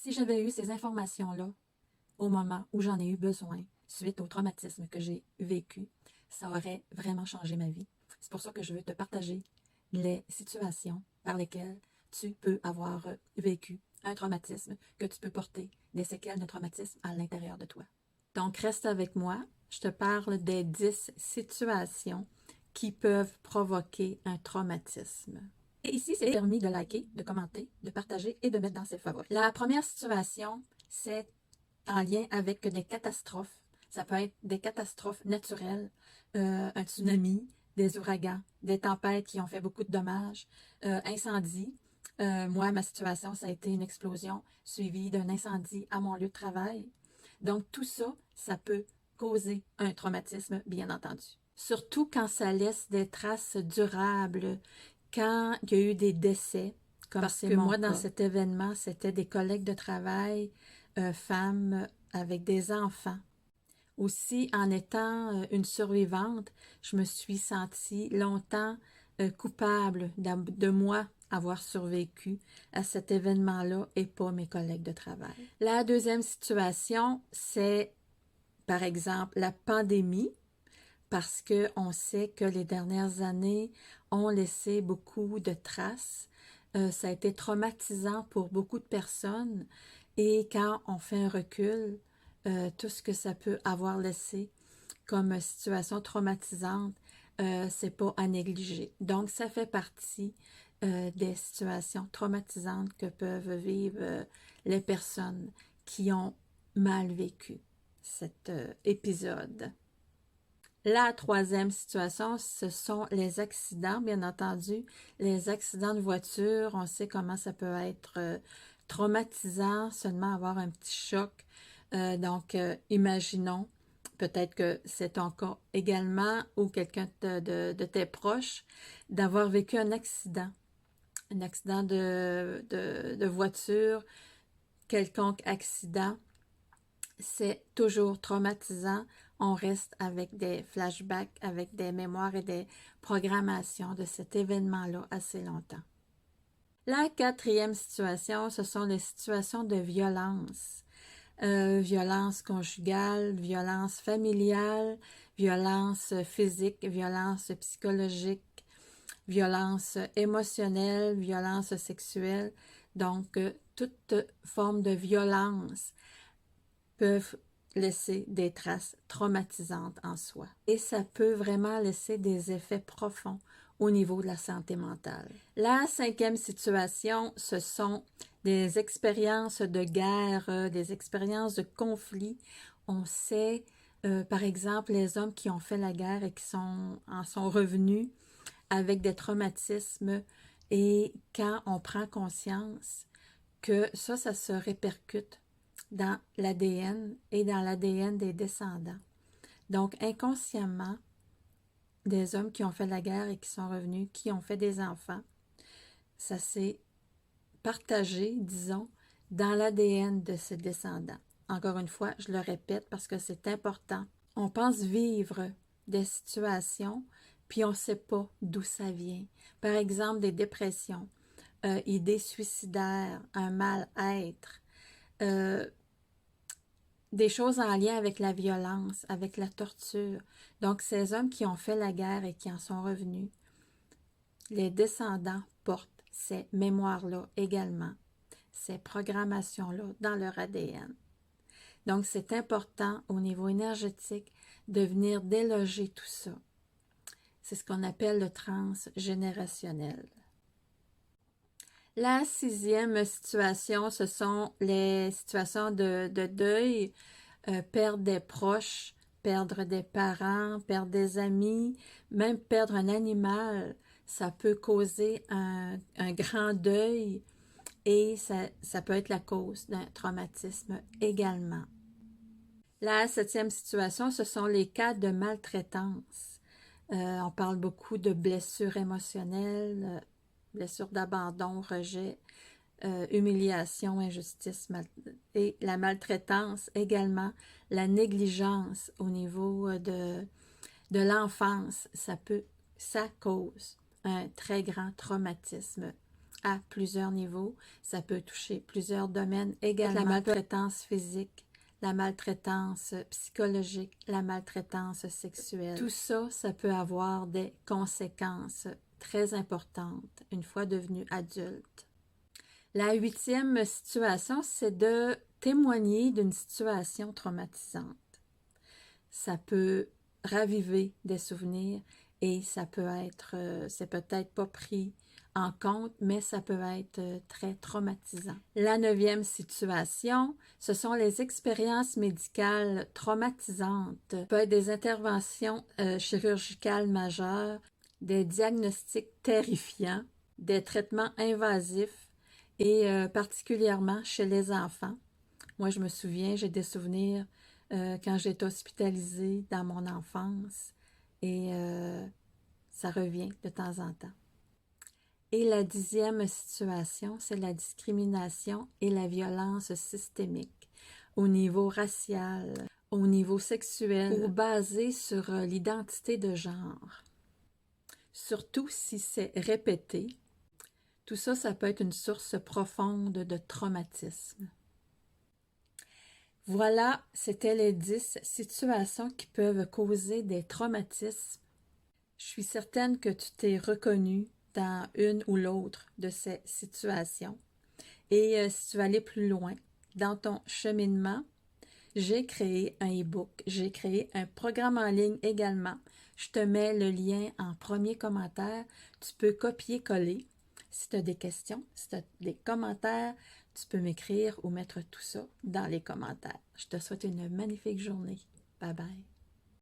Si j'avais eu ces informations-là au moment où j'en ai eu besoin, suite au traumatisme que j'ai vécu, ça aurait vraiment changé ma vie. C'est pour ça que je veux te partager les situations par lesquelles tu peux avoir vécu un traumatisme, que tu peux porter des séquelles de traumatisme à l'intérieur de toi. Donc, reste avec moi. Je te parle des 10 situations qui peuvent provoquer un traumatisme. Et ici, c'est permis de liker, de commenter, de partager et de mettre dans ses favoris. La première situation, c'est en lien avec des catastrophes. Ça peut être des catastrophes naturelles, un tsunami, des ouragans, des tempêtes qui ont fait beaucoup de dommages, incendies. Moi, ma situation, ça a été une explosion suivie d'un incendie à mon lieu de travail. Donc, tout ça, ça peut causer un traumatisme, bien entendu. Surtout quand ça laisse des traces durables, quand il y a eu des décès, comme parce que moi, dans cet événement, c'était des collègues de travail, femmes avec des enfants. Aussi, en étant une survivante, je me suis sentie longtemps coupable de moi avoir survécu à cet événement-là et pas mes collègues de travail. La deuxième situation, c'est par exemple la pandémie, parce qu'on sait que les dernières années ont laissé beaucoup de traces. Ça a été traumatisant pour beaucoup de personnes et quand on fait un recul, tout ce que ça peut avoir laissé comme situation traumatisante, c'est pas à négliger. Donc, ça fait partie des situations traumatisantes que peuvent vivre les personnes qui ont mal vécu cet épisode. La troisième situation, ce sont les accidents, bien entendu. Les accidents de voiture, on sait comment ça peut être traumatisant, seulement avoir un petit choc. Donc, imaginons, peut-être que c'est ton cas également, ou quelqu'un de tes proches, d'avoir vécu un accident de voiture, quelconque accident. C'est toujours traumatisant. On reste avec des flashbacks, avec des mémoires et des programmations de cet événement-là assez longtemps. La quatrième situation, ce sont les situations de violence. Violence conjugale, violence familiale, violence physique, violence psychologique, violence émotionnelle, violence sexuelle. Donc, toute forme de violence peuvent laisser des traces traumatisantes en soi. Et ça peut vraiment laisser des effets profonds au niveau de la santé mentale. La cinquième situation, ce sont des expériences de guerre, des expériences de conflit. On sait, par exemple, les hommes qui ont fait la guerre et qui en sont revenus avec des traumatismes et quand on prend conscience que ça se répercute dans l'ADN et dans l'ADN des descendants. Donc, inconsciemment, des hommes qui ont fait la guerre et qui sont revenus, qui ont fait des enfants, ça s'est partagé, disons, dans l'ADN de ces descendants. Encore une fois, je le répète parce que c'est important. On pense vivre des situations, puis on ne sait pas d'où ça vient. Par exemple, des dépressions, idées suicidaires, un mal-être, des choses en lien avec la violence, avec la torture. Donc, ces hommes qui ont fait la guerre et qui en sont revenus, les descendants portent ces mémoires-là également, ces programmations-là dans leur ADN. Donc, c'est important au niveau énergétique de venir déloger tout ça. C'est ce qu'on appelle le transgénérationnel. La sixième situation, ce sont les situations de deuil, perdre des proches, perdre des parents, perdre des amis, même perdre un animal. Ça peut causer un grand deuil et ça peut être la cause d'un traumatisme également. La septième situation, ce sont les cas de maltraitance. On parle beaucoup de blessures émotionnelles, blessures d'abandon, rejet, humiliation, injustice et la maltraitance également, la négligence au niveau de l'enfance, ça cause un très grand traumatisme à plusieurs niveaux. Ça peut toucher plusieurs domaines également. La maltraitance physique, la maltraitance psychologique, la maltraitance sexuelle. Tout ça, ça peut avoir des conséquences très importantes une fois devenu adulte. La 8e situation, c'est de témoigner d'une situation traumatisante. Ça peut raviver des souvenirs et ça peut être, c'est peut-être pas pris en compte, mais ça peut être très traumatisant. La 9e situation, ce sont les expériences médicales traumatisantes. Ça peut être des interventions chirurgicales majeures, des diagnostics terrifiants, des traitements invasifs et particulièrement chez les enfants. Moi, je me souviens, j'ai des souvenirs quand j'étais hospitalisée dans mon enfance et ça revient de temps en temps. Et la 10e situation, c'est la discrimination et la violence systémique au niveau racial, au niveau sexuel ou basé sur l'identité de genre. Surtout si c'est répété, tout ça, ça peut être une source profonde de traumatisme. Voilà, c'était les 10 situations qui peuvent causer des traumatismes. Je suis certaine que tu t'es reconnu dans une ou l'autre de ces situations. Et si tu veux aller plus loin dans ton cheminement, j'ai créé un e-book, j'ai créé un programme en ligne également. Je te mets le lien en premier commentaire. Tu peux copier-coller. Si tu as des questions, si tu as des commentaires, tu peux m'écrire ou mettre tout ça dans les commentaires. Je te souhaite une magnifique journée. Bye bye.